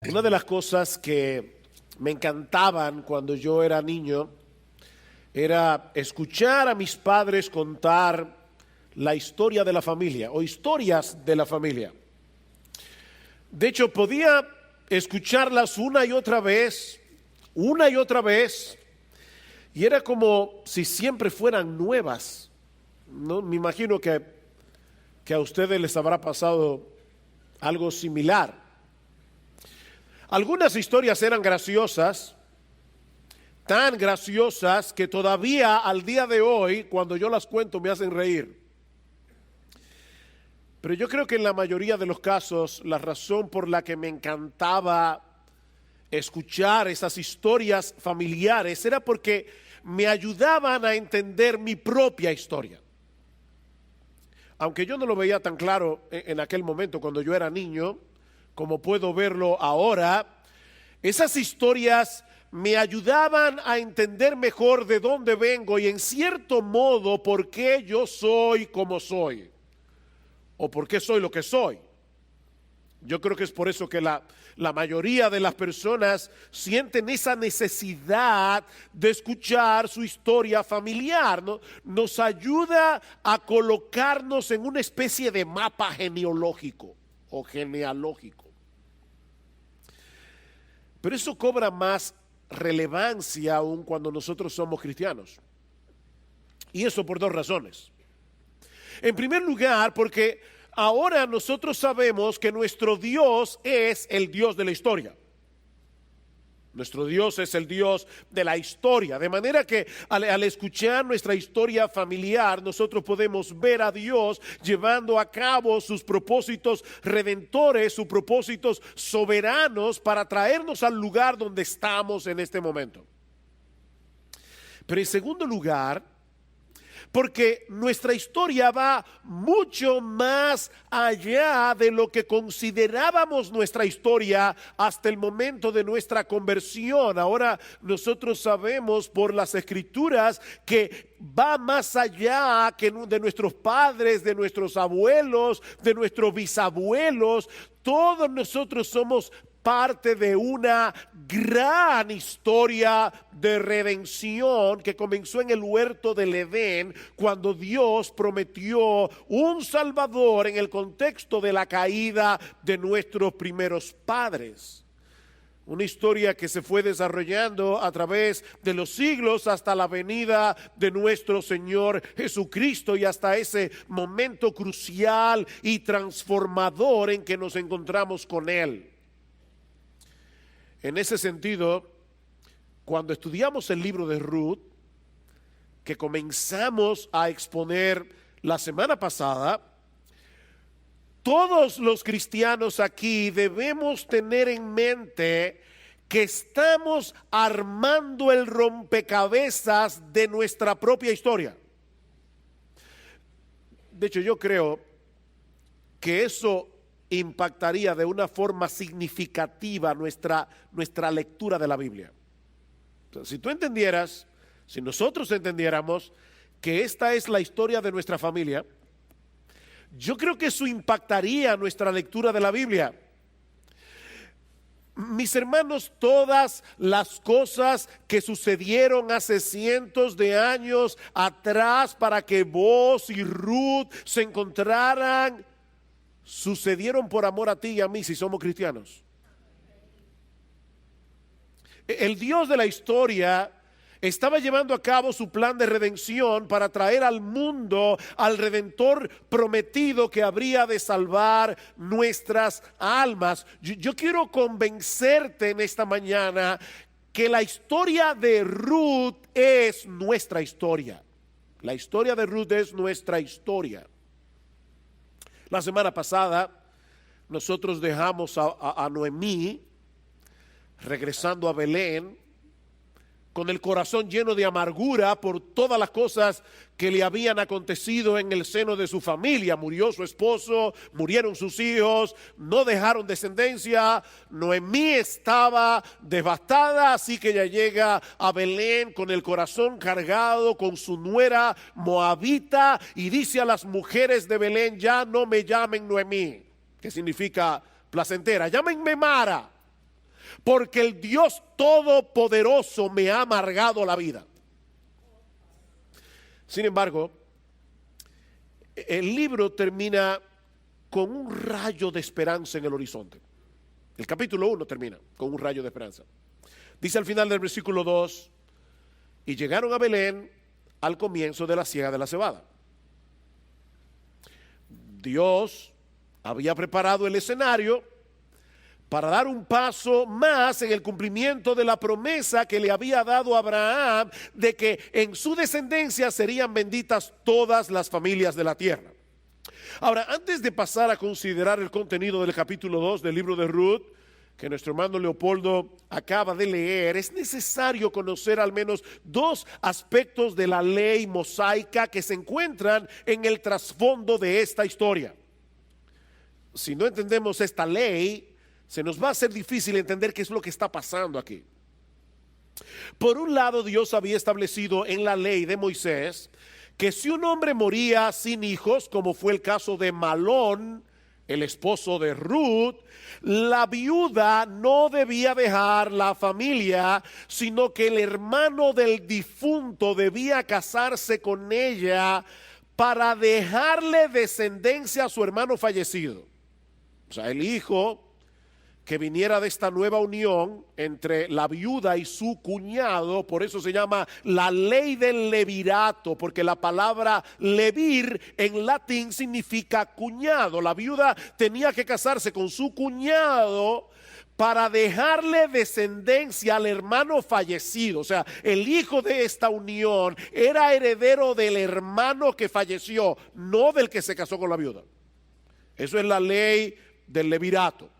Una de las cosas que me encantaban cuando yo era niño era escuchar a mis padres contar la historia de la familia o historias de la familia. De hecho, podía escucharlas una y otra vez, y era como si siempre fueran nuevas, ¿no? Me imagino que a ustedes les habrá pasado algo similar. Algunas historias eran graciosas, tan graciosas que todavía al día de hoy, cuando yo las cuento, me hacen reír. Pero yo creo que en la mayoría de los casos, la razón por la que me encantaba escuchar esas historias familiares era porque me ayudaban a entender mi propia historia. Aunque yo no lo veía tan claro en aquel momento cuando yo era niño, como puedo verlo ahora, esas historias me ayudaban a entender mejor de dónde vengo y en cierto modo por qué yo soy como soy o por qué soy lo que soy. Yo creo que es por eso que la mayoría de las personas sienten esa necesidad de escuchar su historia familiar, ¿no? Nos ayuda a colocarnos en una especie de mapa genealógico o genealógico. Pero eso cobra más relevancia aún cuando nosotros somos cristianos. Y eso por dos razones. En primer lugar, porque ahora nosotros sabemos que nuestro Dios es el Dios de la historia. Nuestro Dios es el Dios de la historia, de manera que al escuchar nuestra historia familiar, nosotros podemos ver a Dios llevando a cabo sus propósitos redentores, sus propósitos soberanos para traernos al lugar donde estamos en este momento. Pero en segundo lugar, porque nuestra historia va mucho más allá de lo que considerábamos nuestra historia hasta el momento de nuestra conversión. Ahora nosotros sabemos por las Escrituras que va más allá que de nuestros padres, de nuestros abuelos, de nuestros bisabuelos. Todos nosotros somos parte de una gran historia de redención que comenzó en el huerto del Edén, cuando Dios prometió un Salvador en el contexto de la caída de nuestros primeros padres. Una historia que se fue desarrollando a través de los siglos hasta la venida de nuestro Señor Jesucristo y hasta ese momento crucial y transformador en que nos encontramos con Él. En ese sentido, cuando estudiamos el libro de Ruth, que comenzamos a exponer la semana pasada, todos los cristianos aquí debemos tener en mente que estamos armando el rompecabezas de nuestra propia historia. De hecho, yo creo que eso impactaría de una forma significativa nuestra lectura de la Biblia. Entonces, si tú entendieras, si nosotros entendiéramos que esta es la historia de nuestra familia, yo creo que eso impactaría nuestra lectura de la Biblia. Mis hermanos, todas las cosas que sucedieron hace cientos de años atrás para que Boaz y Ruth se encontraran, sucedieron por amor a ti y a mí si somos cristianos. El Dios de la historia estaba llevando a cabo su plan de redención para traer al mundo al Redentor prometido que habría de salvar nuestras almas. Yo quiero convencerte en esta mañana que la historia de Ruth es nuestra historia. La historia de Ruth es nuestra historia. La semana pasada nosotros dejamos a Noemí regresando a Belén con el corazón lleno de amargura por todas las cosas que le habían acontecido en el seno de su familia. Murió su esposo, murieron sus hijos, no dejaron descendencia. Noemí estaba devastada, así que ella llega a Belén con el corazón cargado, con su nuera moabita, y dice a las mujeres de Belén: ya no me llamen Noemí, que significa placentera, llámenme Mara, porque el Dios Todopoderoso me ha amargado la vida. Sin embargo, el libro termina con un rayo de esperanza en el horizonte. El capítulo 1 termina con un rayo de esperanza. Dice al final del versículo 2, y llegaron a Belén al comienzo de la siega de la cebada. Dios había preparado el escenario para dar un paso más en el cumplimiento de la promesa que le había dado a Abraham de que en su descendencia serían benditas todas las familias de la tierra. Ahora, antes de pasar a considerar el contenido del capítulo 2 del libro de Ruth, que nuestro hermano Leopoldo acaba de leer, es necesario conocer al menos dos aspectos de la ley mosaica que se encuentran en el trasfondo de esta historia. Si no entendemos esta ley, se nos va a hacer difícil entender qué es lo que está pasando aquí. Por un lado, Dios había establecido en la ley de Moisés que si un hombre moría sin hijos, como fue el caso de Malón, el esposo de Ruth, la viuda no debía dejar la familia, sino que el hermano del difunto debía casarse con ella para dejarle descendencia a su hermano fallecido. O sea, el hijo que viniera de esta nueva unión entre la viuda y su cuñado, por eso se llama la ley del levirato, porque la palabra levir en latín significa cuñado. La viuda tenía que casarse con su cuñado para dejarle descendencia al hermano fallecido. O sea, el hijo de esta unión era heredero del hermano que falleció, no del que se casó con la viuda. Eso es la ley del levirato.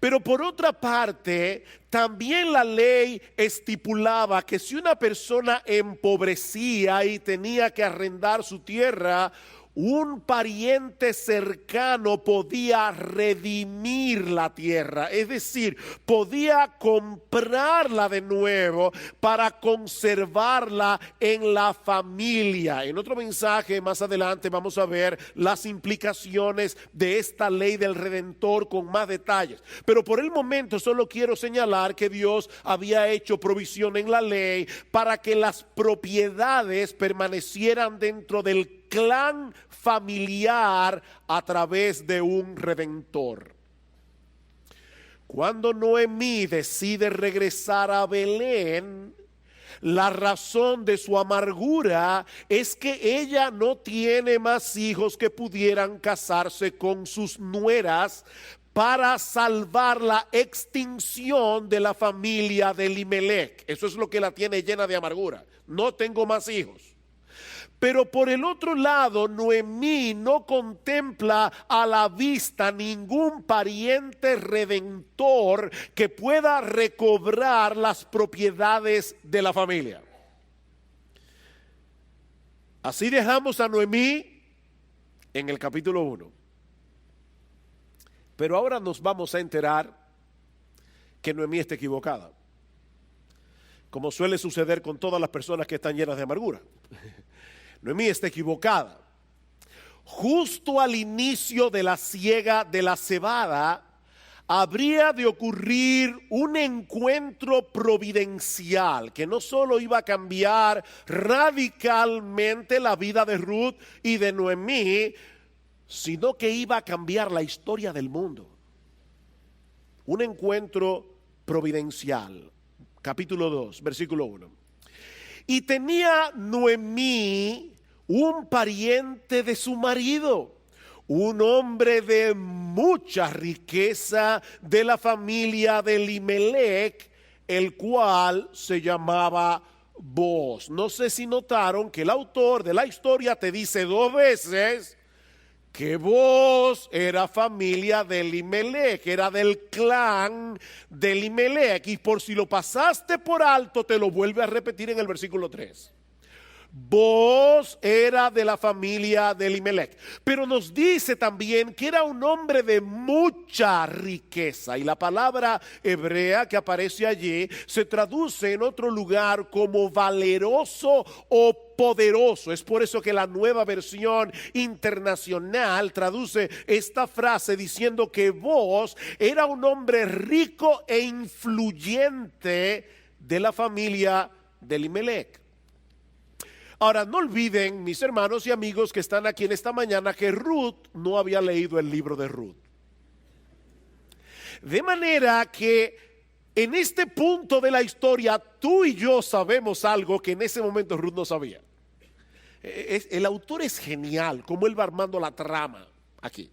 Pero por otra parte, también la ley estipulaba que si una persona empobrecía y tenía que arrendar su tierra, un pariente cercano podía redimir la tierra, es decir, podía comprarla de nuevo para conservarla en la familia. En otro mensaje más adelante vamos a ver las implicaciones de esta ley del Redentor con más detalles. Pero por el momento solo quiero señalar que Dios había hecho provisión en la ley para que las propiedades permanecieran dentro del clan familiar a través de un redentor. Cuando Noemí decide regresar a Belén, la razón de su amargura es que ella no tiene más hijos que pudieran casarse con sus nueras para salvar la extinción de la familia de Elimelech. Eso es lo que la tiene llena de amargura. No tengo más hijos. Pero por el otro lado, Noemí no contempla a la vista ningún pariente redentor que pueda recobrar las propiedades de la familia. Así dejamos a Noemí en el capítulo 1. Pero ahora nos vamos a enterar que Noemí está equivocada, como suele suceder con todas las personas que están llenas de amargura. Noemí está equivocada. Justo al inicio de la siega de la cebada, habría de ocurrir un encuentro providencial que no solo iba a cambiar radicalmente la vida de Ruth y de Noemí, sino que iba a cambiar la historia del mundo. Un encuentro providencial. Capítulo 2, versículo 1. Y tenía Noemí un pariente de su marido, un hombre de mucha riqueza de la familia de Elimelech, el cual se llamaba Booz. No sé si notaron que el autor de la historia te dice dos veces que Booz era familia de Elimelech, era del clan de Elimelech, y por si lo pasaste por alto te lo vuelve a repetir en el versículo 3. Booz era de la familia de Elimelech, pero nos dice también que era un hombre de mucha riqueza, y la palabra hebrea que aparece allí se traduce en otro lugar como valeroso o poderoso. Es por eso que la Nueva Versión Internacional traduce esta frase diciendo que Booz era un hombre rico e influyente de la familia de Elimelec. Ahora, no olviden, mis hermanos y amigos que están aquí en esta mañana, que Ruth no había leído el libro de Ruth. De manera que en este punto de la historia, tú y yo sabemos algo que en ese momento Ruth no sabía. El autor es genial, como él va armando la trama aquí.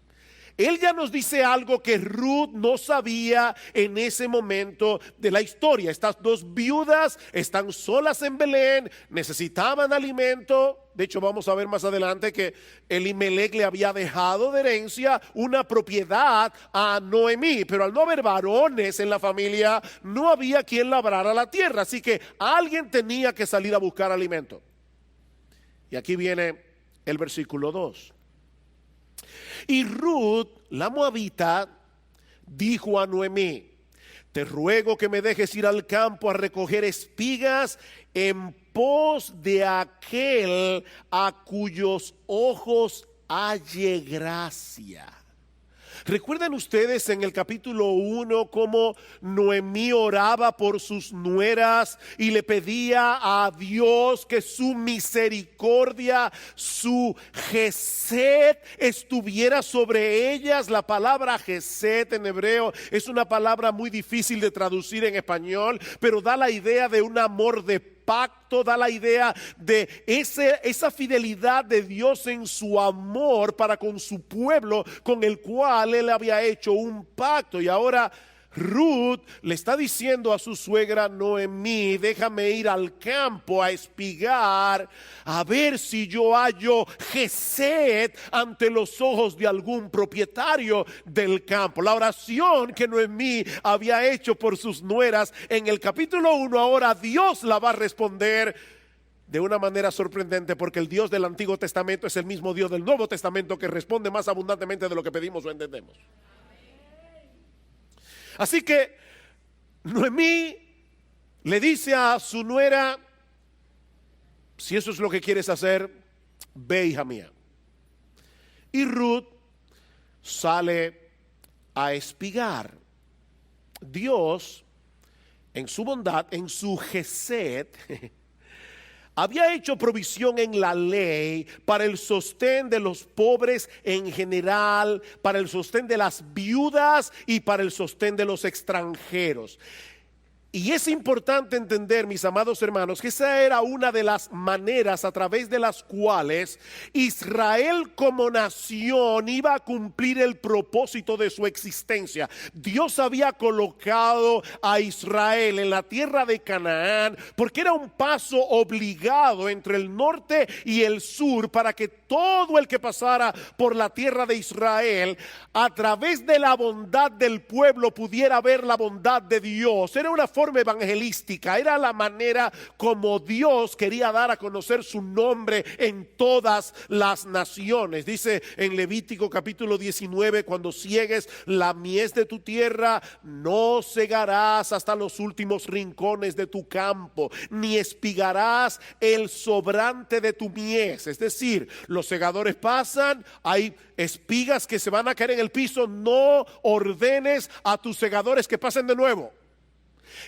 Él ya nos dice algo que Ruth no sabía en ese momento de la historia. Estas dos viudas están solas en Belén, necesitaban alimento. De hecho, vamos a ver más adelante que Elimelec le había dejado de herencia una propiedad a Noemí, pero al no haber varones en la familia, no había quien labrara la tierra, así que alguien tenía que salir a buscar alimento. Y aquí viene el versículo 2. Y Ruth, la moabita, dijo a Noemí: te ruego que me dejes ir al campo a recoger espigas en pos de aquel a cuyos ojos halle gracia. ¿Recuerdan ustedes en el capítulo 1 cómo Noemí oraba por sus nueras y le pedía a Dios que su misericordia, su gesed estuviera sobre ellas? La palabra gesed en hebreo es una palabra muy difícil de traducir en español, pero da la idea de un amor de pacto, da la idea de esa fidelidad de Dios en su amor para con su pueblo, con el cual él había hecho un pacto. Y ahora Ruth le está diciendo a su suegra Noemí: déjame ir al campo a espigar, a ver si yo hallo gesed ante los ojos de algún propietario del campo. La oración que Noemí había hecho por sus nueras en el capítulo 1, ahora Dios la va a responder de una manera sorprendente, porque el Dios del Antiguo Testamento es el mismo Dios del Nuevo Testamento, que responde más abundantemente de lo que pedimos o entendemos. Así que Noemí le dice a su nuera: si eso es lo que quieres hacer, ve, hija mía. Y Ruth sale a espigar. Dios, en su bondad, en su gesed, había hecho provisión en la ley para el sostén de los pobres en general, para el sostén de las viudas y para el sostén de los extranjeros. Y es importante entender, mis amados hermanos, que esa era una de las maneras a través de las cuales Israel como nación iba a cumplir el propósito de su existencia. Dios había colocado a Israel en la tierra de Canaán porque era un paso obligado entre el norte y el sur, para que todo el que pasara por la tierra de Israel, a través de la bondad del pueblo, pudiera ver la bondad de Dios. Era una forma evangelística, era la manera como Dios quería dar a conocer su nombre en todas las naciones. Dice en Levítico capítulo 19: cuando ciegues la mies de tu tierra, no segarás hasta los últimos rincones de tu campo, ni espigarás el sobrante de tu mies. Es decir, los segadores pasan, hay espigas que se van a caer en el piso, no ordenes a tus segadores que pasen de nuevo.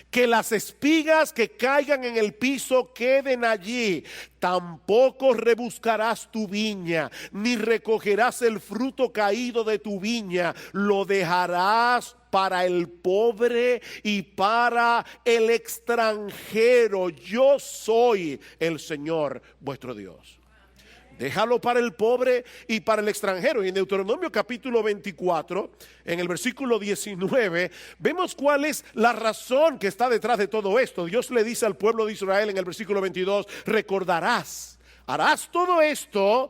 Que las espigas que caigan en el piso queden allí. Tampoco rebuscarás tu viña, ni recogerás el fruto caído de tu viña. Lo dejarás para el pobre y para el extranjero. Yo soy el Señor vuestro Dios. Déjalo para el pobre y para el extranjero. Y en Deuteronomio capítulo 24, en el versículo 19, vemos cuál es la razón que está detrás de todo esto. Dios le dice al pueblo de Israel en el versículo 22: recordarás, harás todo esto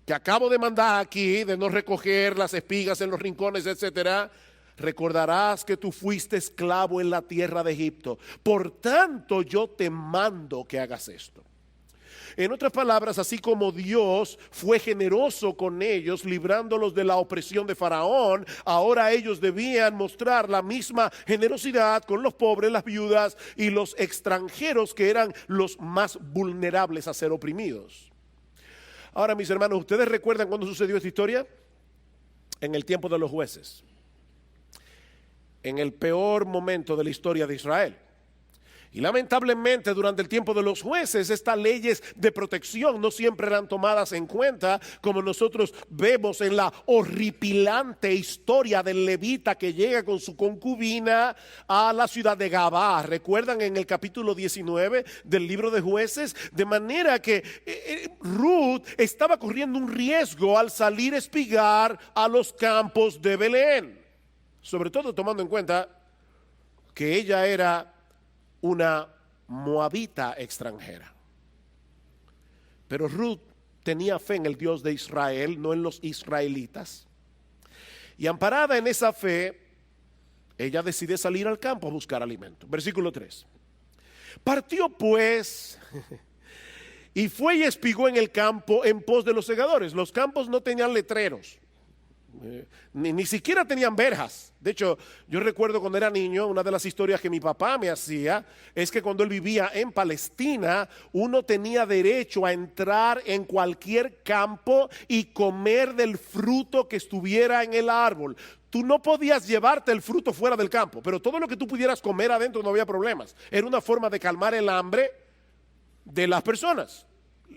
que acabo de mandar aquí, de no recoger las espigas en los rincones, etcétera. Recordarás que tú fuiste esclavo en la tierra de Egipto. Por tanto, yo te mando que hagas esto. En otras palabras, así como Dios fue generoso con ellos, librándolos de la opresión de Faraón, ahora ellos debían mostrar la misma generosidad con los pobres, las viudas y los extranjeros, que eran los más vulnerables a ser oprimidos. Ahora, mis hermanos, ¿ustedes recuerdan cuándo sucedió esta historia? En el tiempo de los jueces, en el peor momento de la historia de Israel. Y lamentablemente durante el tiempo de los jueces estas leyes de protección no siempre eran tomadas en cuenta, como nosotros vemos en la horripilante historia del levita que llega con su concubina a la ciudad de Gabá. ¿Recuerdan en el capítulo 19 del libro de Jueces? De manera que Ruth estaba corriendo un riesgo al salir a espigar a los campos de Belén, sobre todo tomando en cuenta que ella era una moabita extranjera. Pero Ruth tenía fe en el Dios de Israel, no en los israelitas. Y amparada en esa fe, ella decide salir al campo a buscar alimento. Versículo 3. Partió pues y fue y espigó en el campo en pos de los segadores. Los campos no tenían letreros. Ni siquiera tenían verjas. De hecho, yo recuerdo cuando era niño, una de las historias que mi papá me hacía es que cuando él vivía en Palestina, uno tenía derecho a entrar en cualquier campo y comer del fruto que estuviera en el árbol. Tú no podías llevarte el fruto fuera del campo, pero todo lo que tú pudieras comer adentro no había problemas. Era una forma de calmar el hambre de las personas.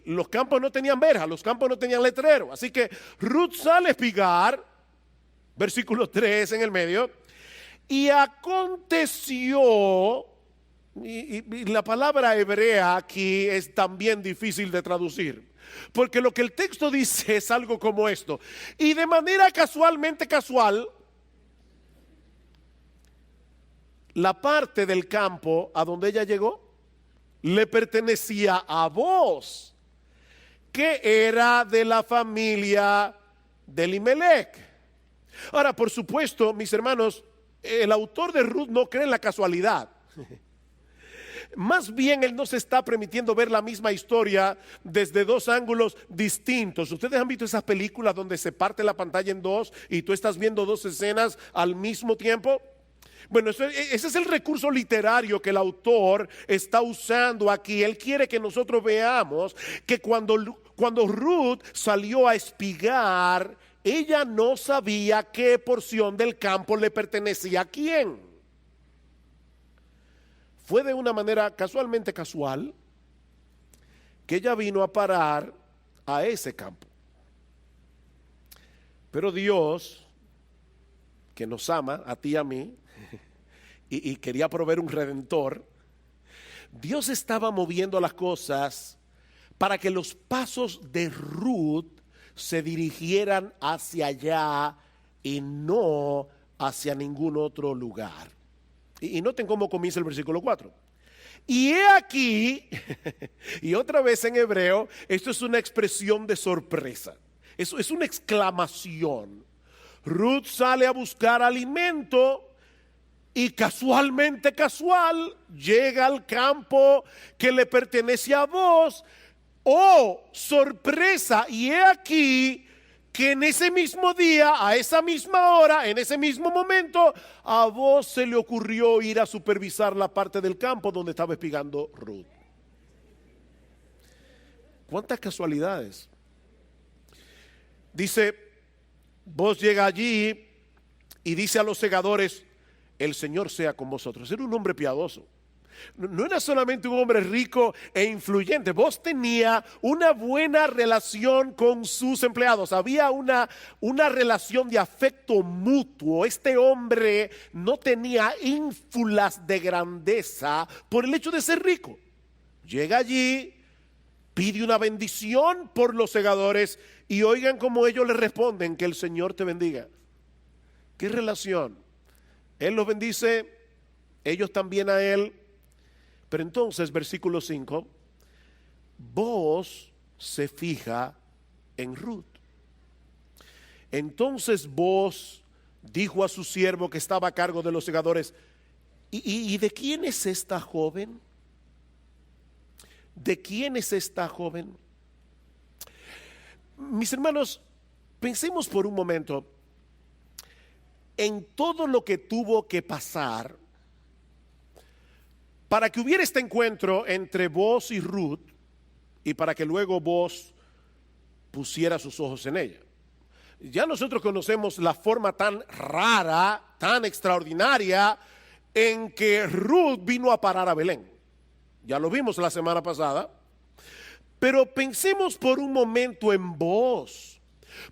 Los campos no tenían verja, los campos no tenían letrero. Así que Ruth sale a espigar, versículo 3 en el medio, y aconteció, y la palabra hebrea aquí es también difícil de traducir, porque lo que el texto dice es algo como esto: y de manera casualmente casual, la parte del campo a donde ella llegó le pertenecía a Booz, que era de la familia de Elimelech. Ahora, por supuesto, mis hermanos, el autor de Ruth no cree en la casualidad. Más bien, él nos está permitiendo ver la misma historia desde dos ángulos distintos. ¿Ustedes han visto esas películas donde se parte la pantalla en dos y tú estás viendo dos escenas al mismo tiempo? Bueno, ese es el recurso literario que el autor está usando aquí. Él quiere que nosotros veamos que cuando Ruth salió a espigar, ella no sabía qué porción del campo le pertenecía a quién. Fue de una manera casualmente casual que ella vino a parar a ese campo. Pero Dios, que nos ama a ti y a mí, y quería proveer un redentor, Dios estaba moviendo las cosas para que los pasos de Ruth se dirigieran hacia allá y no hacia ningún otro lugar. Y noten cómo comienza el versículo 4. Y he aquí, y otra vez en hebreo, esto es una expresión de sorpresa. Eso es una exclamación. Ruth sale a buscar alimento y casualmente casual llega al campo que le pertenece a Booz. Oh, sorpresa, y he aquí que en ese mismo día, a esa misma hora, en ese mismo momento, a Booz se le ocurrió ir a supervisar la parte del campo donde estaba espigando Ruth. ¿Cuántas casualidades? Dice, Booz llega allí y dice a los segadores: el Señor sea con vosotros. Era un hombre piadoso. No era solamente un hombre rico e influyente. Booz tenía una buena relación con sus empleados. Había una relación de afecto mutuo. Este hombre no tenía ínfulas de grandeza por el hecho de ser rico. Llega allí, pide una bendición por los segadores y oigan cómo ellos le responden: que el Señor te bendiga. ¿Qué relación? Él los bendice, ellos también a él. Pero entonces, versículo 5, Booz se fija en Ruth. Entonces Booz dijo a su siervo que estaba a cargo de los segadores: ¿Y de quién es esta joven? ¿de quién es esta joven? Mis hermanos, pensemos por un momento en todo lo que tuvo que pasar para que hubiera este encuentro entre Boaz y Ruth y para que luego Boaz pusiera sus ojos en ella. Ya nosotros conocemos la forma tan rara, tan extraordinaria en que Ruth vino a parar a Belén. Ya lo vimos la semana pasada. Pero pensemos por un momento en Boaz.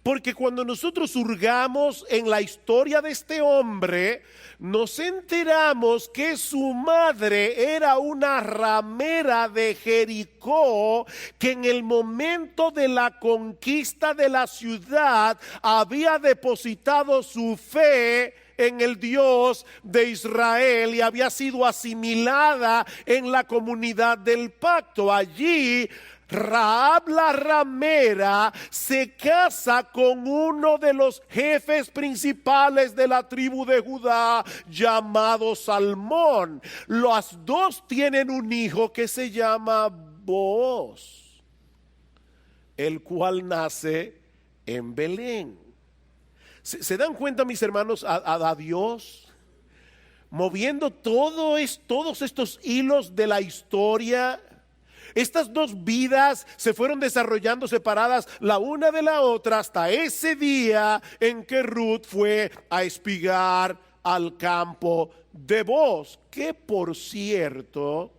Porque cuando nosotros hurgamos en la historia de este hombre, nos enteramos que su madre era una ramera de Jericó, que en el momento de la conquista de la ciudad había depositado su fe en el Dios de Israel y había sido asimilada en la comunidad del pacto. Allí Rahab la ramera se casa con uno de los jefes principales de la tribu de Judá llamado Salmón. Los dos tienen un hijo que se llama Boaz, el cual nace en Belén. ¿Se dan cuenta, mis hermanos, a Dios moviendo todos estos hilos de la historia? Estas dos vidas se fueron desarrollando separadas la una de la otra hasta ese día en que Ruth fue a espigar al campo de Boaz, que por cierto,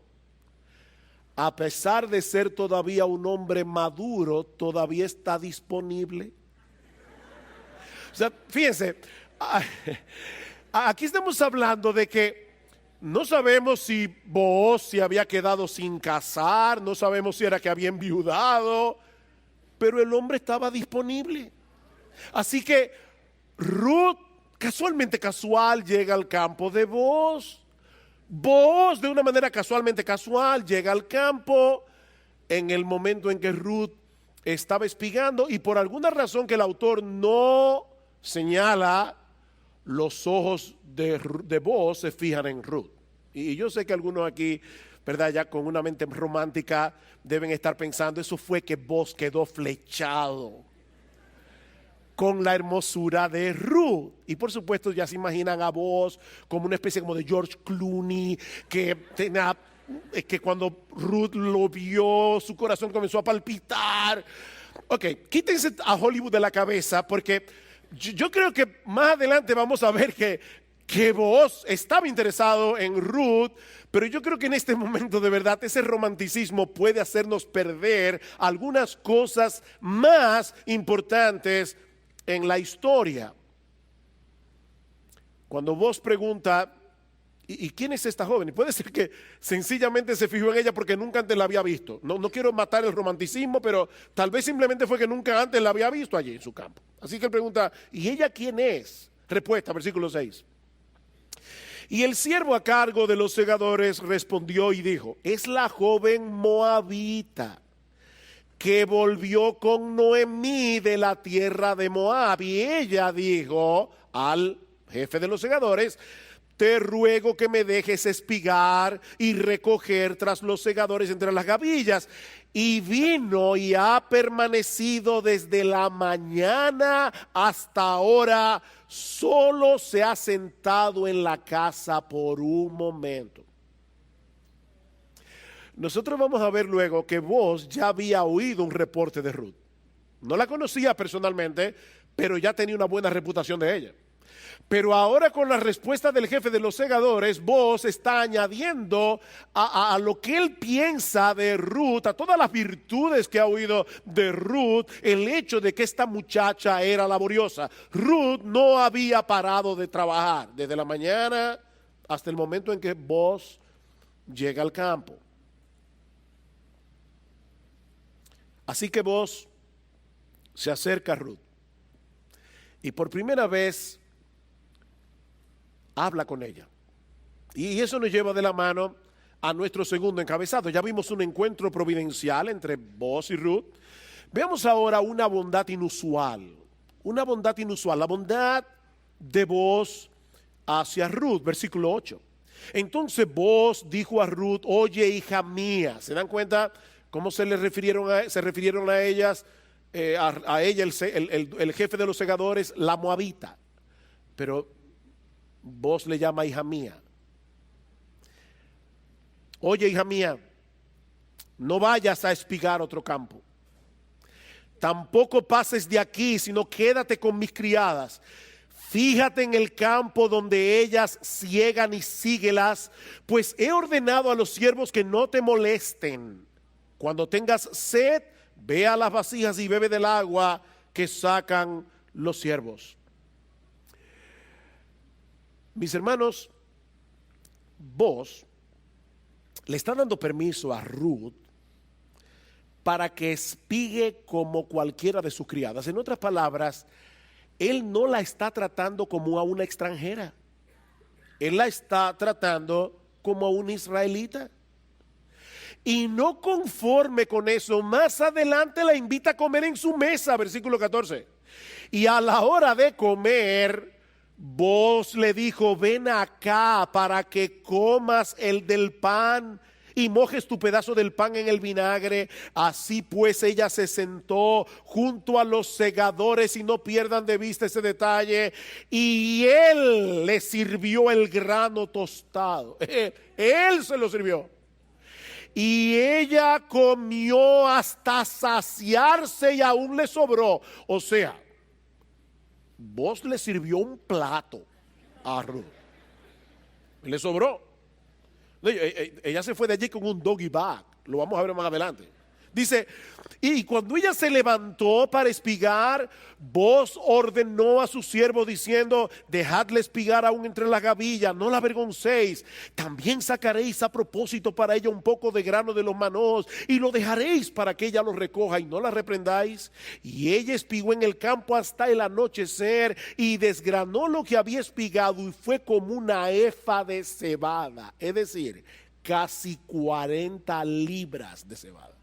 a pesar de ser todavía un hombre maduro, todavía está disponible. O sea, fíjense, aquí estamos hablando de que no sabemos si Boaz se había quedado sin casar, no sabemos si era que había enviudado, pero el hombre estaba disponible. Así que Ruth, casual, llega al campo de Boaz. Boaz, de una manera casual, llega al campo en el momento en que Ruth estaba espigando, y por alguna razón que el autor no señala, los ojos de Boaz se fijan en Ruth. Y yo sé que algunos aquí, ¿verdad?, ya con una mente romántica deben estar pensando, eso fue que Boaz quedó flechado con la hermosura de Ruth. Y por supuesto ya se imaginan a Boaz como una especie como de George Clooney, que cuando Ruth lo vio, su corazón comenzó a palpitar. Ok, quítense a Hollywood de la cabeza, porque yo creo que más adelante vamos a ver que Boaz estaba interesado en Ruth, pero yo creo que en este momento de verdad ese romanticismo puede hacernos perder algunas cosas más importantes en la historia. Cuando Boaz pregunta, ¿y quién es esta joven? Y puede ser que sencillamente se fijó en ella porque nunca antes la había visto. No quiero matar el romanticismo, pero tal vez simplemente fue que nunca antes la había visto allí en su campo. Así que él pregunta, ¿y ella quién es? Respuesta, versículo 6. Y el siervo a cargo de los segadores respondió y dijo, es la joven moabita que volvió con Noemí de la tierra de Moab. Y ella dijo al jefe de los segadores, te ruego que me dejes espigar y recoger tras los segadores entre las gavillas. Y vino y ha permanecido desde la mañana hasta ahora, solo se ha sentado en la casa por un momento. Nosotros vamos a ver luego que Boaz ya había oído un reporte de Ruth. No la conocía personalmente, pero ya tenía una buena reputación de ella. Pero ahora, con la respuesta del jefe de los segadores, Boaz está añadiendo a lo que él piensa de Ruth, a todas las virtudes que ha oído de Ruth, el hecho de que esta muchacha era laboriosa. Ruth no había parado de trabajar desde la mañana hasta el momento en que Boaz llega al campo. Así que Boaz se acerca a Ruth y por primera vez habla con ella. Y eso nos lleva de la mano a nuestro segundo encabezado. Ya vimos un encuentro providencial entre Boaz y Ruth. Veamos ahora una bondad inusual. Una bondad inusual. La bondad de Boaz hacia Ruth. Versículo 8. Entonces Booz dijo a Ruth: oye, hija mía. ¿Se dan cuenta cómo se refirieron a ellas? A ella, el jefe de los segadores, la moabita. Pero Booz le llama hija mía. Oye, hija mía, no vayas a espigar otro campo. Tampoco pases de aquí, sino quédate con mis criadas. Fíjate en el campo donde ellas ciegan y síguelas, pues he ordenado a los siervos que no te molesten. Cuando tengas sed, ve a las vasijas y bebe del agua que sacan los siervos. Mis hermanos, Booz le está dando permiso a Ruth para que espigue como cualquiera de sus criadas. En otras palabras, él no la está tratando como a una extranjera. Él la está tratando como a una israelita. Y no conforme con eso, más adelante la invita a comer en su mesa, versículo 14. Y a la hora de comer, Booz le dijo: ven acá para que comas el del pan y mojes tu pedazo del pan en el vinagre. Así pues ella se sentó junto a los segadores, y no pierdan de vista ese detalle, y él le sirvió el grano tostado. Él se lo sirvió. Y ella comió hasta saciarse y aún le sobró. O sea, Booz le sirvió un plato a Ruth. Le sobró. Ella se fue de allí con un doggy bag. Lo vamos a ver más adelante. Dice: y cuando ella se levantó para espigar, Booz ordenó a su siervo diciendo: dejadle espigar aún entre las gavillas, no la avergoncéis. También sacaréis a propósito para ella un poco de grano de los manojos, y lo dejaréis para que ella lo recoja, y no la reprendáis. Y ella espigó en el campo hasta el anochecer, y desgranó lo que había espigado, y fue como una efa de cebada, es decir, casi 40 libras de cebada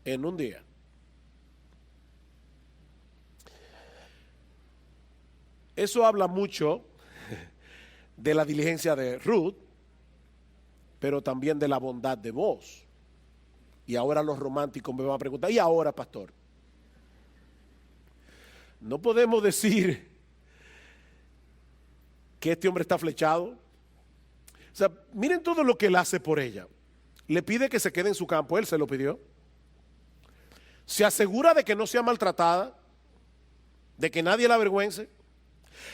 en un día. Eso habla mucho de la diligencia de Ruth, pero también de la bondad de Booz. Y ahora los románticos me van a preguntar: ¿y ahora, pastor? No podemos decir que este hombre está flechado. O sea, miren todo lo que él hace por ella. Le pide que se quede en su campo, él se lo pidió. Se asegura de que no sea maltratada, de que nadie la avergüence.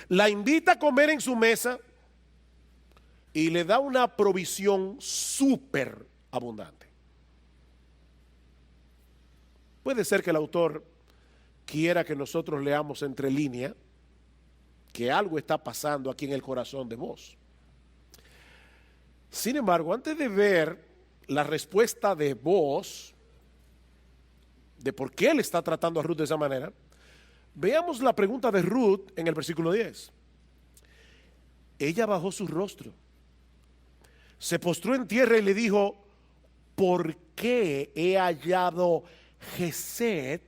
La invita a comer en su mesa y le da una provisión súper abundante. Puede ser que el autor quiera que nosotros leamos entre líneas que algo está pasando aquí en el corazón de Booz. Sin embargo, antes de ver la respuesta de Booz, de por qué él está tratando a Ruth de esa manera, veamos la pregunta de Ruth en el versículo 10. Ella bajó su rostro, se postró en tierra y le dijo: ¿por qué he hallado gesed?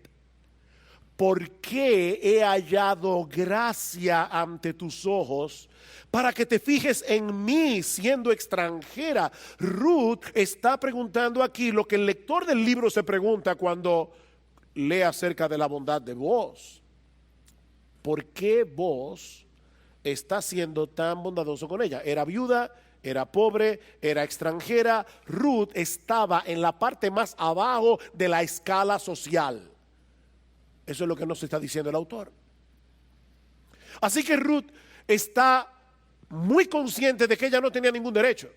¿Por qué he hallado gracia ante tus ojos, para que te fijes en mí siendo extranjera? Ruth está preguntando aquí lo que el lector del libro se pregunta cuando lee acerca de la bondad de Booz. ¿Por qué Booz está siendo tan bondadoso con ella? Era viuda, era pobre, era extranjera. Ruth estaba en la parte más abajo de la escala social. Eso es lo que nos está diciendo el autor. Así que Ruth está muy consciente de que ella no tenía ningún derecho.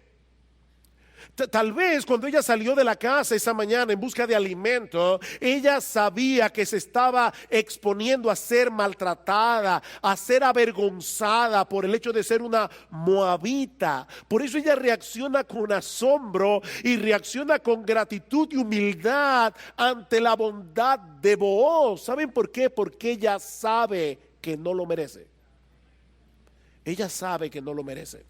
Tal vez cuando ella salió de la casa esa mañana en busca de alimento, ella sabía que se estaba exponiendo a ser maltratada, a ser avergonzada por el hecho de ser una moabita. Por eso ella reacciona con asombro y reacciona con gratitud y humildad ante la bondad de Booz. ¿Saben por qué? Porque ella sabe que no lo merece. Ella sabe que no lo merece.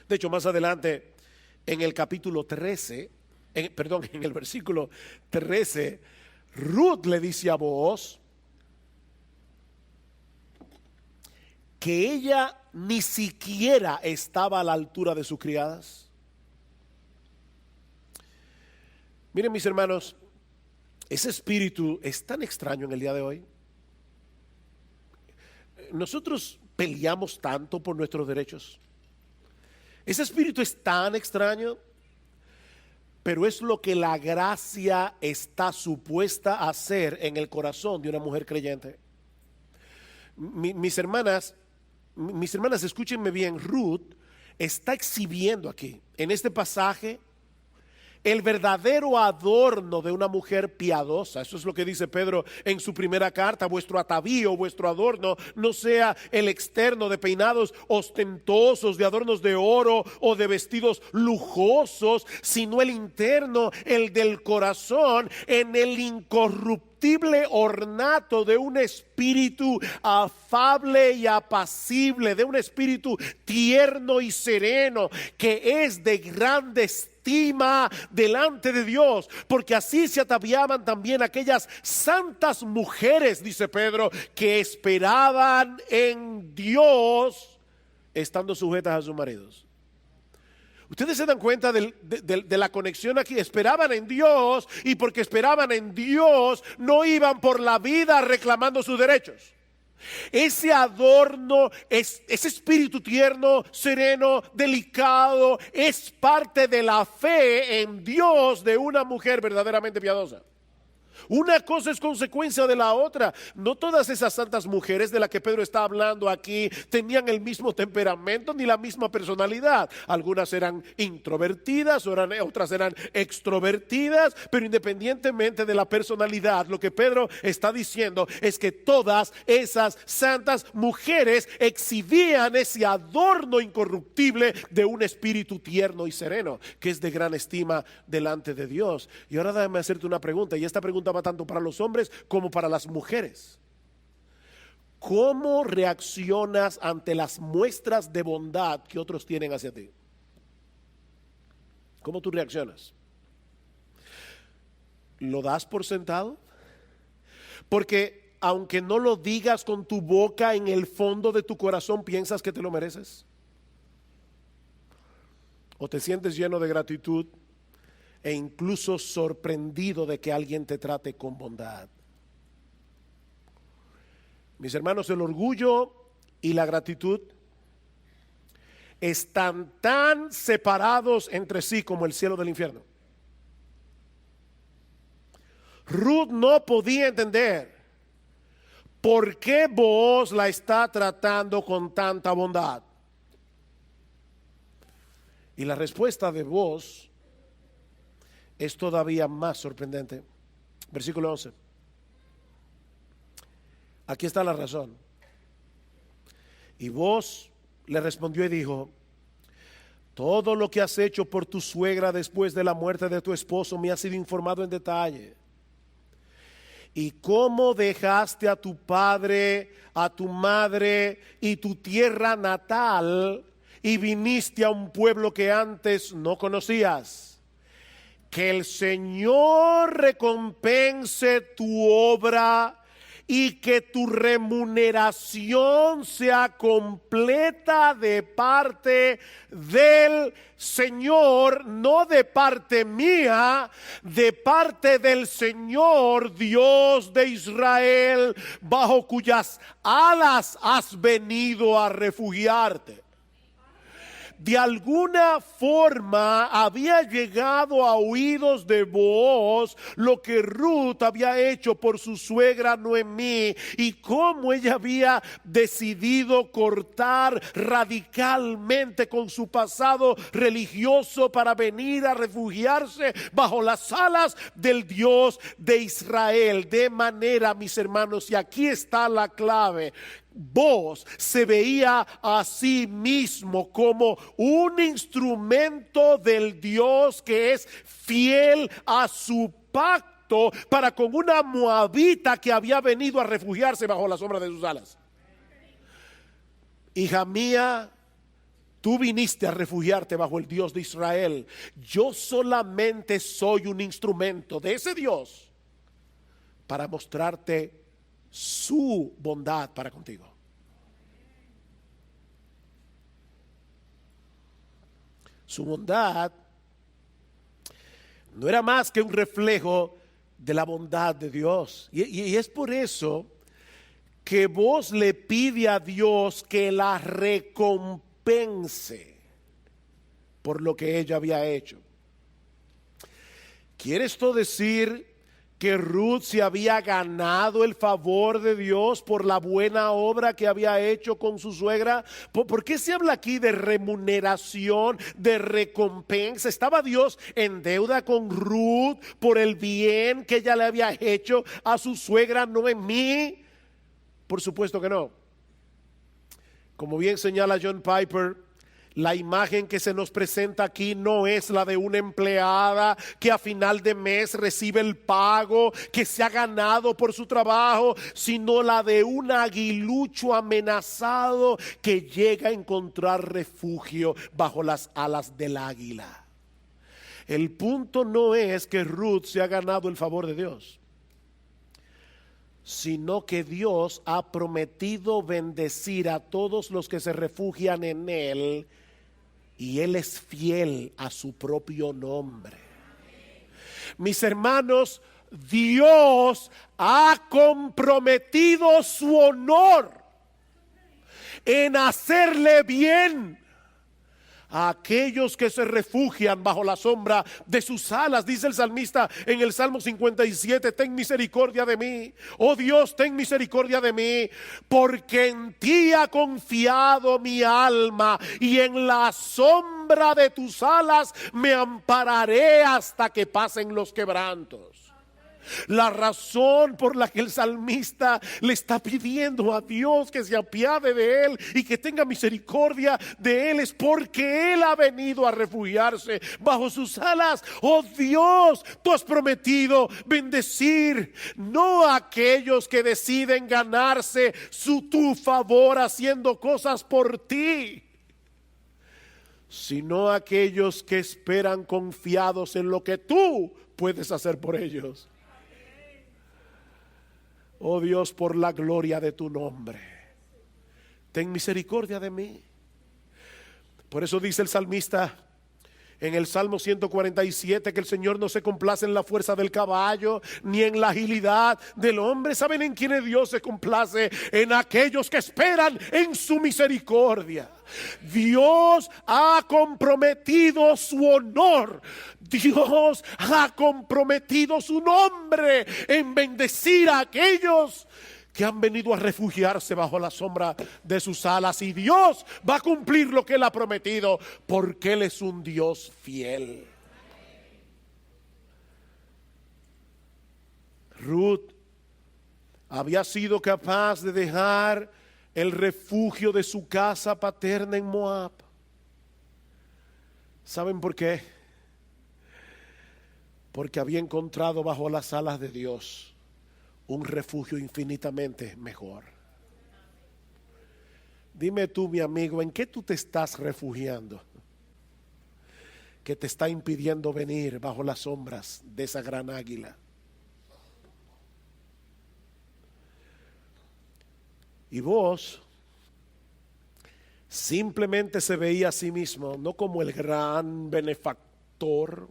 De hecho, más adelante, en el capítulo 13, en el versículo 13, Ruth le dice a Booz que ella ni siquiera estaba a la altura de sus criadas. Miren, mis hermanos, ese espíritu es tan extraño en el día de hoy. Nosotros peleamos tanto por nuestros derechos. Ese espíritu es tan extraño, pero es lo que la gracia está supuesta a hacer en el corazón de una mujer creyente. Mis hermanas, escúchenme bien. Ruth está exhibiendo aquí, en este pasaje, el verdadero adorno de una mujer piadosa. Eso es lo que dice Pedro en su primera carta: vuestro atavío, vuestro adorno, no sea el externo de peinados ostentosos, de adornos de oro o de vestidos lujosos, sino el interno, el del corazón, en el incorruptible ornato de un espíritu afable y apacible, de un espíritu tierno y sereno, que es de grande estima delante de Dios, porque así se ataviaban también aquellas santas mujeres, dice Pedro, que esperaban en Dios, estando sujetas a sus maridos. Ustedes se dan cuenta de la conexión aquí. Esperaban en Dios, y porque esperaban en Dios no iban por la vida reclamando sus derechos. Ese adorno, ese espíritu tierno, sereno, delicado, es parte de la fe en Dios de una mujer verdaderamente piadosa. Una cosa es consecuencia de la otra. No todas esas santas mujeres de las que Pedro está hablando aquí tenían el mismo temperamento ni la misma personalidad. Algunas eran introvertidas, otras eran extrovertidas, pero independientemente de la personalidad, lo que Pedro está diciendo es que todas esas santas mujeres exhibían ese adorno incorruptible de un espíritu tierno y sereno, que es de gran estima delante de Dios. Y ahora déjame hacerte una pregunta, y esta pregunta va tanto para los hombres como para las mujeres. ¿Cómo reaccionas ante las muestras de bondad que otros tienen hacia ti? ¿Cómo tú reaccionas? ¿Lo das por sentado? Porque aunque no lo digas con tu boca, en el fondo de tu corazón piensas que te lo mereces. ¿O te sientes lleno de gratitud e incluso sorprendido de que alguien te trate con bondad? Mis hermanos, el orgullo y la gratitud están tan separados entre sí como el cielo del infierno. Ruth no podía entender por qué Booz la está tratando con tanta bondad. Y la respuesta de Booz es todavía más sorprendente. Versículo 11. Aquí está la razón. Y Booz le respondió y dijo: todo lo que has hecho por tu suegra después de la muerte de tu esposo me ha sido informado en detalle. Y cómo dejaste a tu padre, a tu madre y tu tierra natal y viniste a un pueblo que antes no conocías. Que el Señor recompense tu obra y que tu remuneración sea completa de parte del Señor, no de parte mía, de parte del Señor Dios de Israel, bajo cuyas alas has venido a refugiarte. De alguna forma había llegado a oídos de Booz lo que Ruth había hecho por su suegra Noemí y cómo ella había decidido cortar radicalmente con su pasado religioso para venir a refugiarse bajo las alas del Dios de Israel. De manera, mis hermanos, y aquí está la clave, Booz se veía a sí mismo como un instrumento del Dios que es fiel a su pacto para con una moabita que había venido a refugiarse bajo la sombra de sus alas. Hija mía, tú viniste a refugiarte bajo el Dios de Israel. Yo solamente soy un instrumento de ese Dios para mostrarte su bondad para contigo. Su bondad no era más que un reflejo de la bondad de Dios. Y es por eso que vos le pide a Dios que la recompense por lo que ella había hecho. ¿Quiere esto decir que Ruth se había ganado el favor de Dios por la buena obra que había hecho con su suegra? ¿Por qué se habla aquí de remuneración, de recompensa? ¿Estaba Dios en deuda con Ruth por el bien que ella le había hecho a su suegra Noemí? Por supuesto que no. Como bien señala John Piper, la imagen que se nos presenta aquí no es la de una empleada que a final de mes recibe el pago que se ha ganado por su trabajo, sino la de un aguilucho amenazado que llega a encontrar refugio bajo las alas del águila. El punto no es que Ruth se ha ganado el favor de Dios, sino que Dios ha prometido bendecir a todos los que se refugian en Él, y Él es fiel a su propio nombre. Mis hermanos, Dios ha comprometido su honor en hacerle bien a aquellos que se refugian bajo la sombra de sus alas. Dice el salmista en el Salmo 57: ten misericordia de mí, oh Dios, ten misericordia de mí, porque en ti ha confiado mi alma, y en la sombra de tus alas me ampararé hasta que pasen los quebrantos. La razón por la que el salmista le está pidiendo a Dios que se apiade de él y que tenga misericordia de él es porque él ha venido a refugiarse bajo sus alas. Oh Dios, tú has prometido bendecir no a aquellos que deciden ganarse tu favor haciendo cosas por ti, sino a aquellos que esperan confiados en lo que tú puedes hacer por ellos. Oh Dios, por la gloria de tu nombre, ten misericordia de mí. Por eso dice el salmista en el Salmo 147 que el Señor no se complace en la fuerza del caballo ni en la agilidad del hombre. ¿Saben en quién Dios se complace? En aquellos que esperan en su misericordia. Dios ha comprometido su honor, Dios ha comprometido su nombre en bendecir a aquellos que han venido a refugiarse bajo la sombra de sus alas, y Dios va a cumplir lo que Él ha prometido, porque Él es un Dios fiel. Ruth había sido capaz de dejar el refugio de su casa paterna en Moab. ¿Saben por qué? Porque había encontrado bajo las alas de Dios un refugio infinitamente mejor. Dime tú, mi amigo, ¿en qué tú te estás refugiando que te está impidiendo venir bajo las sombras de esa gran águila? Y vos simplemente se veía a sí mismo no como el gran benefactor.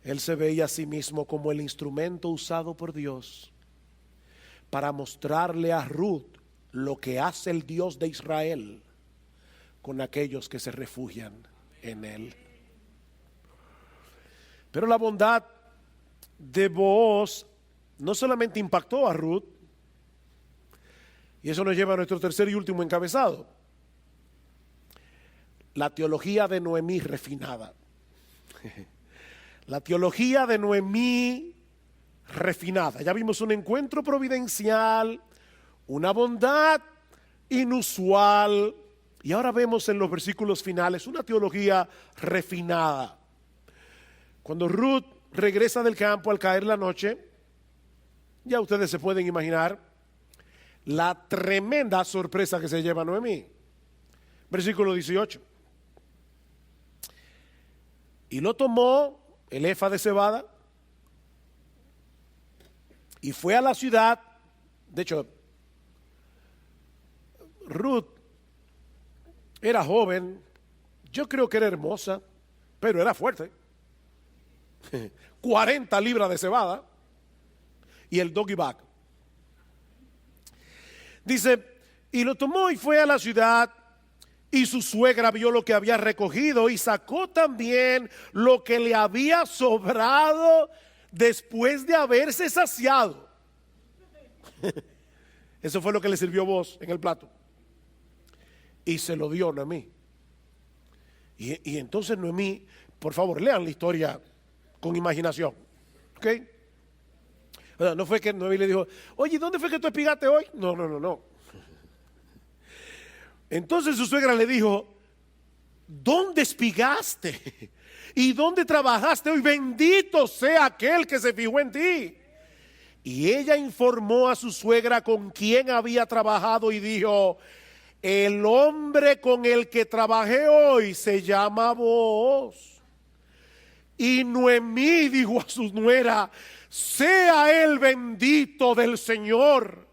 Él se veía a sí mismo como el instrumento usado por Dios para mostrarle a Ruth lo que hace el Dios de Israel con aquellos que se refugian en Él. Pero la bondad de Booz no solamente impactó a Ruth, y eso nos lleva a nuestro tercer y último encabezado: la teología de Noemí refinada. La teología de Noemí refinada. Ya vimos un encuentro providencial, una bondad inusual, y ahora vemos en los versículos finales una teología refinada. Cuando Ruth regresa del campo al caer la noche, ya ustedes se pueden imaginar la tremenda sorpresa que se lleva Noemí. Versículo 18. Y lo tomó el efa de cebada y fue a la ciudad. De hecho, Ruth era joven, Yo creo que era hermosa, pero era fuerte. 40 libras de cebada y el doggy bag. Dice, y lo tomó y fue a la ciudad, y su suegra vio lo que había recogido y sacó también lo que le había sobrado después de haberse saciado. Eso fue lo que le sirvió Booz en el plato. Y se lo dio a Noemí. Y entonces Noemí, por favor, lean la historia con imaginación. ¿Ok? No fue que Noemí le dijo, oye, ¿dónde fue que tú espigaste hoy? No. Entonces su suegra le dijo, ¿dónde espigaste? ¿Y dónde trabajaste hoy? Bendito sea aquel que se fijó en ti. Y ella informó a su suegra con quién había trabajado y dijo, el hombre con el que trabajé hoy se llama Booz. Y Noemí dijo a su nuera, sea él bendito del Señor.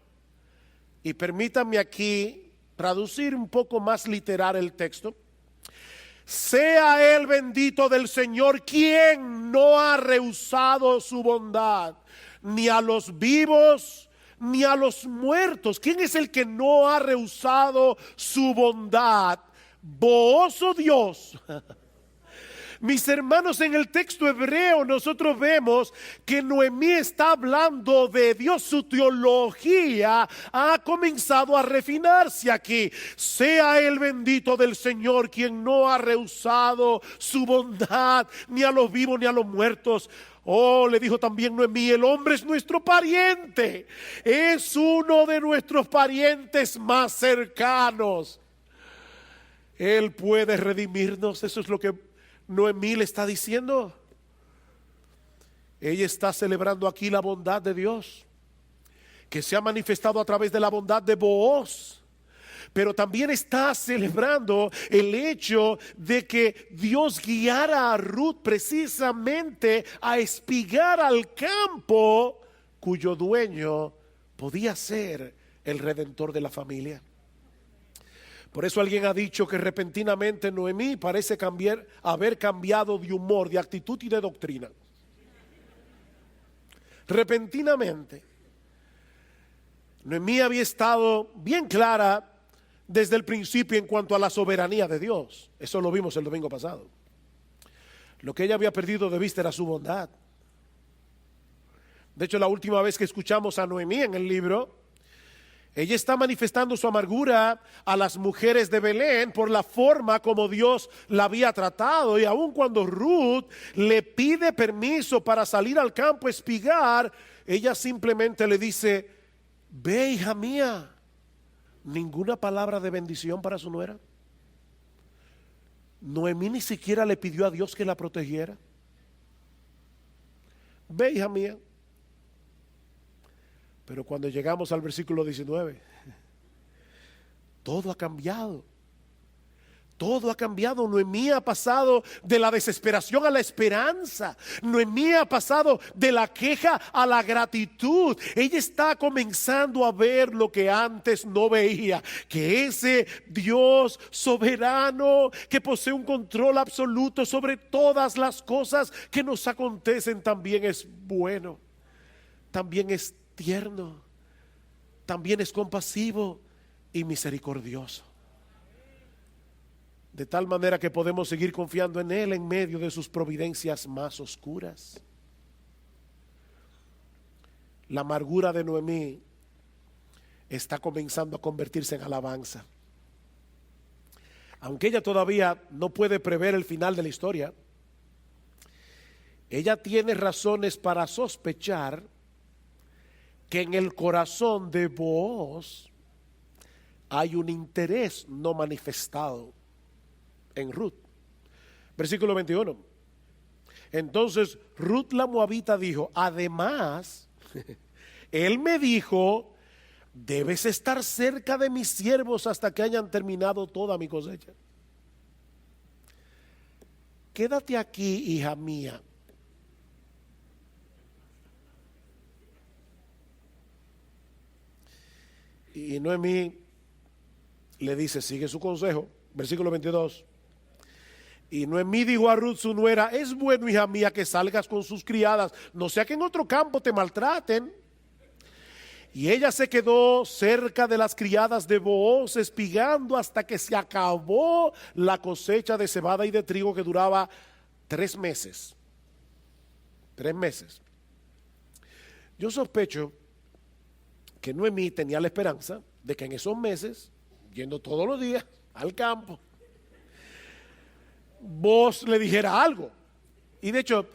Y permítanme aquí traducir un poco más literal el texto. Sea él bendito del Señor, quien no ha rehusado su bondad, ni a los vivos, ni a los muertos. ¿Quién es el que no ha rehusado su bondad? Vos, oh Dios. Mis hermanos, en el texto hebreo nosotros vemos que Noemí está hablando de Dios. Su teología ha comenzado a refinarse aquí. Sea el bendito del Señor, quien no ha rehusado su bondad, ni a los vivos ni a los muertos. Oh, le dijo también Noemí, el hombre es nuestro pariente, es uno de nuestros parientes más cercanos. Él puede redimirnos. Eso es lo que Noemí le está diciendo. Ella está celebrando aquí la bondad de Dios, que se ha manifestado a través de la bondad de Booz. Pero también está celebrando el hecho de que Dios guiara a Ruth precisamente a espigar al campo cuyo dueño podía ser el redentor de la familia. Por eso alguien ha dicho que repentinamente Noemí parece haber cambiado de humor, de actitud y de doctrina. Repentinamente. Noemí había estado bien clara desde el principio en cuanto a la soberanía de Dios. Eso lo vimos el domingo pasado. Lo que ella había perdido de vista era su bondad. De hecho, la última vez que escuchamos a Noemí en el libro, ella está manifestando su amargura a las mujeres de Belén por la forma como Dios la había tratado. Y aun cuando Ruth le pide permiso para salir al campo a espigar, ella simplemente le dice, ve, hija mía. Ninguna palabra de bendición para su nuera. Noemí ni siquiera le pidió a Dios que la protegiera. Ve, hija mía. Pero cuando llegamos al versículo 19, todo ha cambiado. Todo ha cambiado. Noemí ha pasado de la desesperación a la esperanza. Noemí ha pasado de la queja a la gratitud. Ella está comenzando a ver lo que antes no veía, que ese Dios soberano que posee un control absoluto sobre todas las cosas que nos acontecen también es bueno, también es tierno, también es compasivo y misericordioso. De tal manera que podemos seguir confiando en Él en medio de sus providencias más oscuras. La amargura de Noemí está comenzando a convertirse en alabanza. Aunque ella todavía no puede prever el final de la historia, ella tiene razones para sospechar que en el corazón de Booz hay un interés no manifestado en Ruth. Versículo 21. Entonces Ruth la moabita dijo, además, él me dijo, debes estar cerca de mis siervos hasta que hayan terminado toda mi cosecha. Quédate aquí, hija mía. Y Noemí le dice, sigue su consejo. Versículo 22. Y Noemí dijo a Ruth su nuera: es bueno, hija mía, que salgas con sus criadas, no sea que en otro campo te maltraten. Y ella se quedó cerca de las criadas de Booz, espigando hasta que se acabó la cosecha de cebada y de trigo, que duraba 3 meses. 3 meses. Yo sospecho que Noemí tenía la esperanza de que en esos meses, yendo todos los días al campo, Booz le dijera algo. Y de hecho,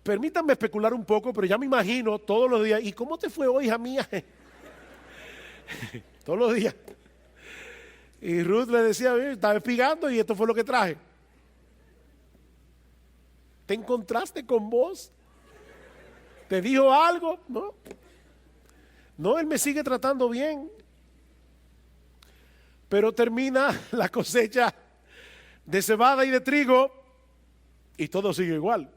permítanme especular un poco, pero ya me imagino todos los días: ¿y cómo te fue hoy, hija mía? Todos los días. Y Ruth le decía: estaba espigando y esto fue lo que traje. ¿Te encontraste con vos? ¿Te dijo algo? No. No, él me sigue tratando bien. Pero termina la cosecha de cebada y de trigo y todo sigue igual.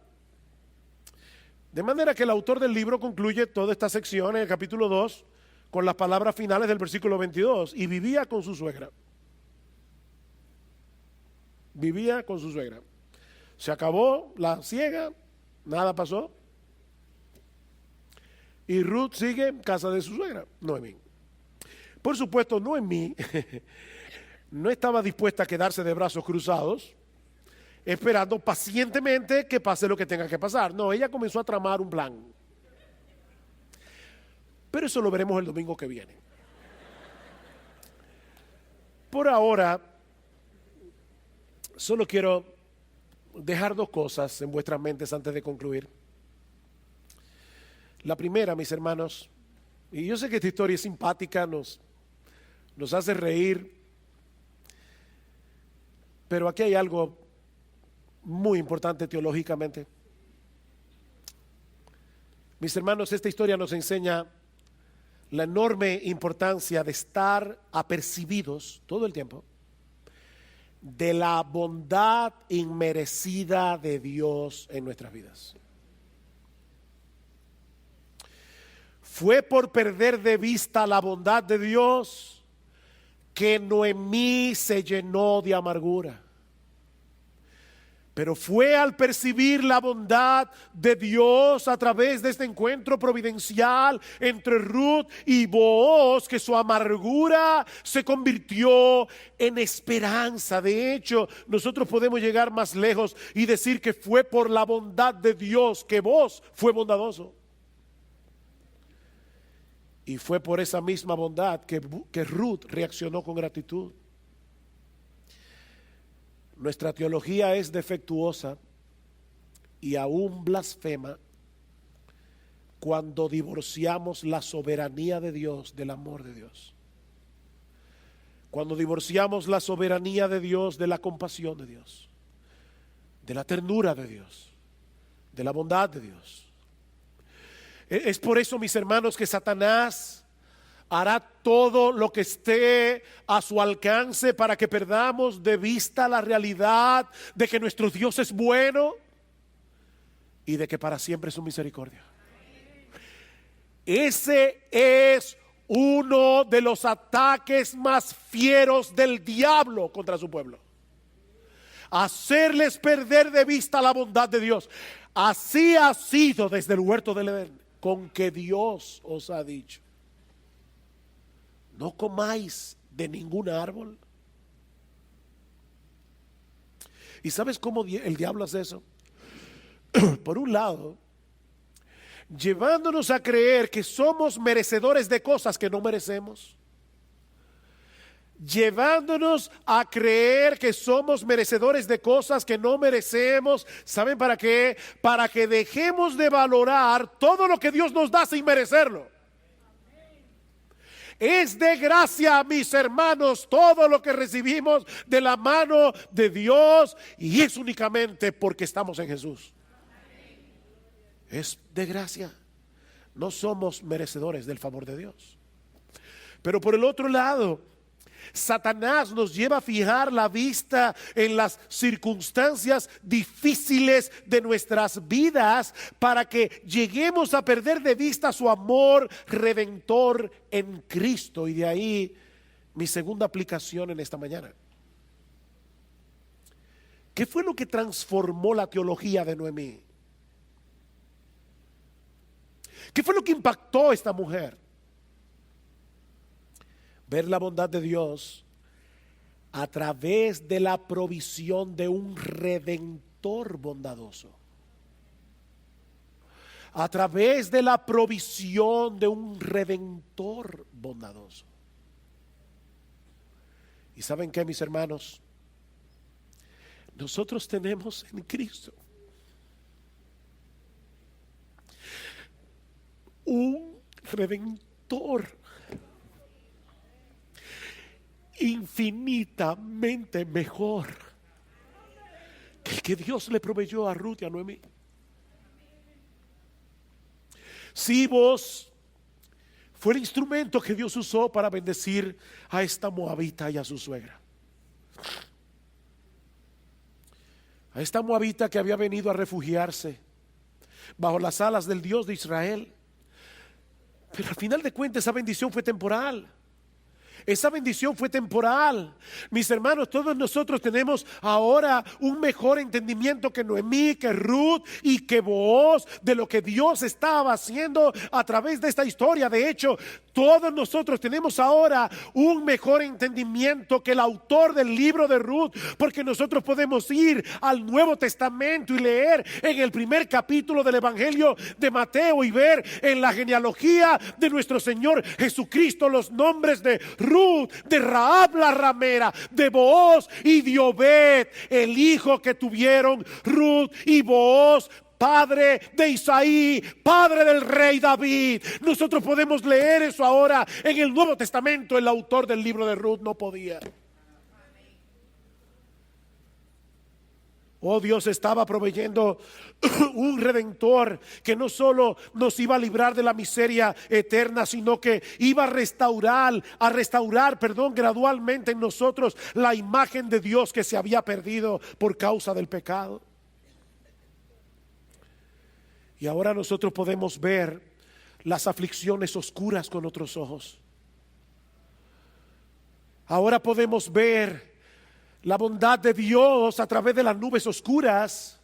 De manera que el autor del libro concluye toda esta sección en el capítulo 2 con las palabras finales del versículo 22. Y vivía con su suegra. Vivía con su suegra. Se acabó la siega, nada pasó. Y Ruth sigue en casa de su suegra, Noemí. Por supuesto, Noemí no estaba dispuesta a quedarse de brazos cruzados, esperando pacientemente que pase lo que tenga que pasar. No, ella comenzó a tramar un plan. Pero eso lo veremos el domingo que viene. Por ahora, solo quiero dejar 2 cosas en vuestras mentes antes de concluir. La primera, mis hermanos, y yo sé que esta historia es simpática, nos hace reír, pero aquí hay algo muy importante teológicamente. Mis hermanos, esta historia nos enseña la enorme importancia de estar apercibidos todo el tiempo de la bondad inmerecida de Dios en nuestras vidas. Fue por perder de vista la bondad de Dios que Noemí se llenó de amargura. Pero fue al percibir la bondad de Dios a través de este encuentro providencial entre Ruth y Booz que su amargura se convirtió en esperanza. De hecho, nosotros podemos llegar más lejos y decir que fue por la bondad de Dios que Booz fue bondadoso. Y fue por esa misma bondad que Ruth reaccionó con gratitud. Nuestra teología es defectuosa y aún blasfema cuando divorciamos la soberanía de Dios del amor de Dios. Cuando divorciamos la soberanía de Dios de la compasión de Dios, de la ternura de Dios, de la bondad de Dios. Es por eso, mis hermanos, que Satanás hará todo lo que esté a su alcance para que perdamos de vista la realidad de que nuestro Dios es bueno y de que para siempre es su misericordia. Ese es uno de los ataques más fieros del diablo contra su pueblo. Hacerles perder de vista la bondad de Dios. Así ha sido desde el huerto del Edén, con que Dios os ha dicho: no comáis de ningún árbol. ¿Y sabes cómo el diablo hace eso? Por un lado, llevándonos a creer que somos merecedores de cosas que no merecemos. Llevándonos a creer que somos merecedores de cosas que no merecemos. ¿Saben para qué? Para que dejemos de valorar todo lo que Dios nos da sin merecerlo. Es de gracia, mis hermanos, todo lo que recibimos de la mano de Dios, y es únicamente porque estamos en Jesús. Es de gracia. No somos merecedores del favor de Dios. Pero por el otro lado, Satanás nos lleva a fijar la vista en las circunstancias difíciles de nuestras vidas para que lleguemos a perder de vista su amor redentor en Cristo. Y de ahí mi segunda aplicación en esta mañana. ¿Qué fue lo que transformó la teología de Noemí? ¿Qué fue lo que impactó a esta mujer? Ver la bondad de Dios a través de la provisión de un redentor bondadoso. A través de la provisión de un redentor bondadoso. ¿Y saben qué, mis hermanos? Nosotros tenemos en Cristo un redentor infinitamente mejor que el que Dios le proveyó a Ruth y a Noemí. Si vos fue el instrumento que Dios usó para bendecir a esta moabita y a su suegra. A esta moabita que había venido a refugiarse bajo las alas del Dios de Israel. Pero al final de cuentas esa bendición fue temporal. Esa bendición fue temporal. Mis hermanos, todos nosotros tenemos ahora un mejor entendimiento que Noemí, que Ruth y que Booz de lo que Dios estaba haciendo a través de esta historia. De hecho, todos nosotros tenemos ahora un mejor entendimiento que el autor del libro de Ruth, porque nosotros podemos ir al Nuevo Testamento y leer en el primer capítulo del Evangelio de Mateo y ver en la genealogía de nuestro Señor Jesucristo los nombres de Ruth, de Rahab la ramera, de Booz y de Obed, el hijo que tuvieron Ruth y Booz, padre de Isaí, padre del rey David. Nosotros podemos leer eso ahora en el Nuevo Testamento. El autor del libro de Ruth no podía. Oh, Dios estaba proveyendo un redentor que no solo nos iba a librar de la miseria eterna, sino que iba a restaurar, gradualmente en nosotros la imagen de Dios que se había perdido por causa del pecado. Y ahora nosotros podemos ver las aflicciones oscuras con otros ojos. Ahora podemos ver la bondad de Dios a través de las nubes oscuras,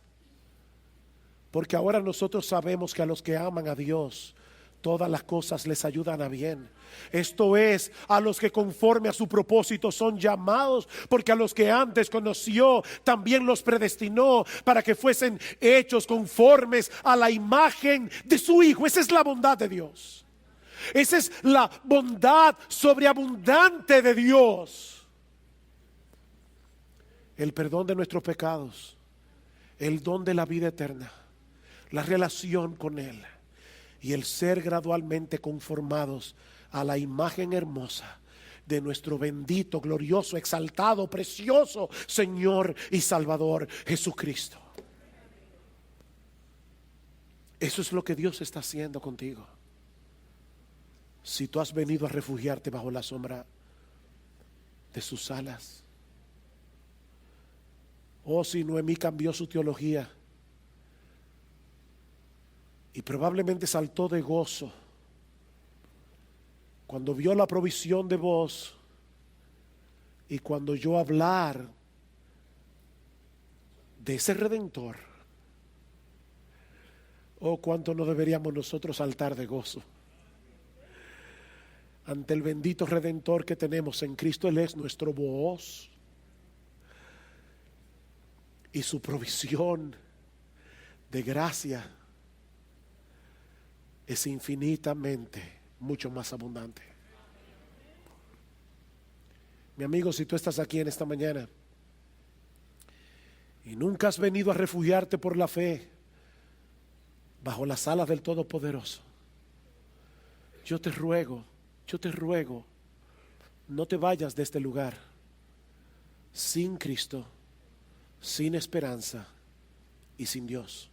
porque ahora nosotros sabemos que a los que aman a Dios todas las cosas les ayudan a bien. Esto es, a los que conforme a su propósito son llamados, porque a los que antes conoció también los predestinó para que fuesen hechos conformes a la imagen de su Hijo. Esa es la bondad de Dios. Esa es la bondad sobreabundante de Dios. El perdón de nuestros pecados, el don de la vida eterna, la relación con Él y el ser gradualmente conformados a la imagen hermosa de nuestro bendito, glorioso, exaltado, precioso Señor y Salvador Jesucristo. Eso es lo que Dios está haciendo contigo. Si tú has venido a refugiarte bajo la sombra de sus alas. Oh, si Noemí cambió su teología y probablemente saltó de gozo cuando vio la provisión de Booz y cuando oyó hablar de ese redentor. Oh, cuánto no deberíamos nosotros saltar de gozo ante el bendito redentor que tenemos en Cristo. Él es nuestro Booz. Y su provisión de gracia es infinitamente mucho más abundante. Mi amigo, si tú estás aquí en esta mañana y nunca has venido a refugiarte por la fe bajo las alas del Todopoderoso, yo te ruego, no te vayas de este lugar sin Cristo, sin esperanza y sin Dios.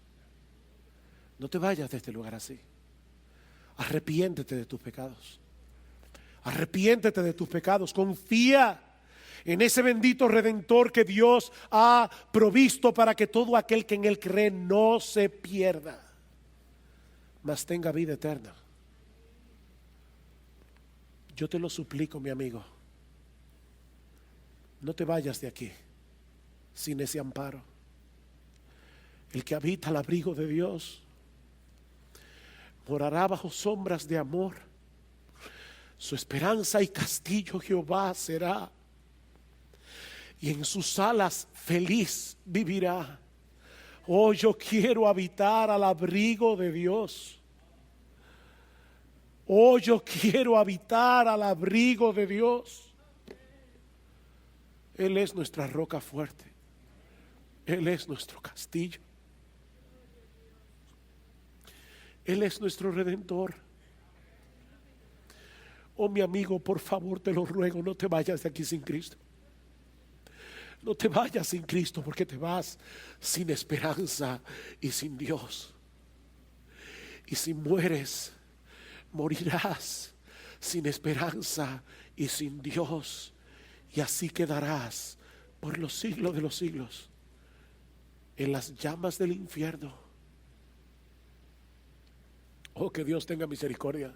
No te vayas de este lugar así. Arrepiéntete de tus pecados. Arrepiéntete de tus pecados. Confía en ese bendito redentor que Dios ha provisto para que todo aquel que en Él cree no se pierda, mas tenga vida eterna. Yo te lo suplico, mi amigo, no te vayas de aquí sin ese amparo. El que habita al abrigo de Dios morará bajo sombras de amor. Su esperanza y castillo Jehová será, y en sus alas feliz vivirá. Oh, yo quiero habitar al abrigo de Dios. Oh, yo quiero habitar al abrigo de Dios. Él es nuestra roca fuerte. Él es nuestro castillo. Él es nuestro redentor. Oh, mi amigo, por favor, te lo ruego, no te vayas de aquí sin Cristo. No te vayas sin Cristo, porque te vas sin esperanza y sin Dios. Y si mueres, morirás sin esperanza y sin Dios. Y así quedarás por los siglos de los siglos en las llamas del infierno. Oh, que Dios tenga misericordia.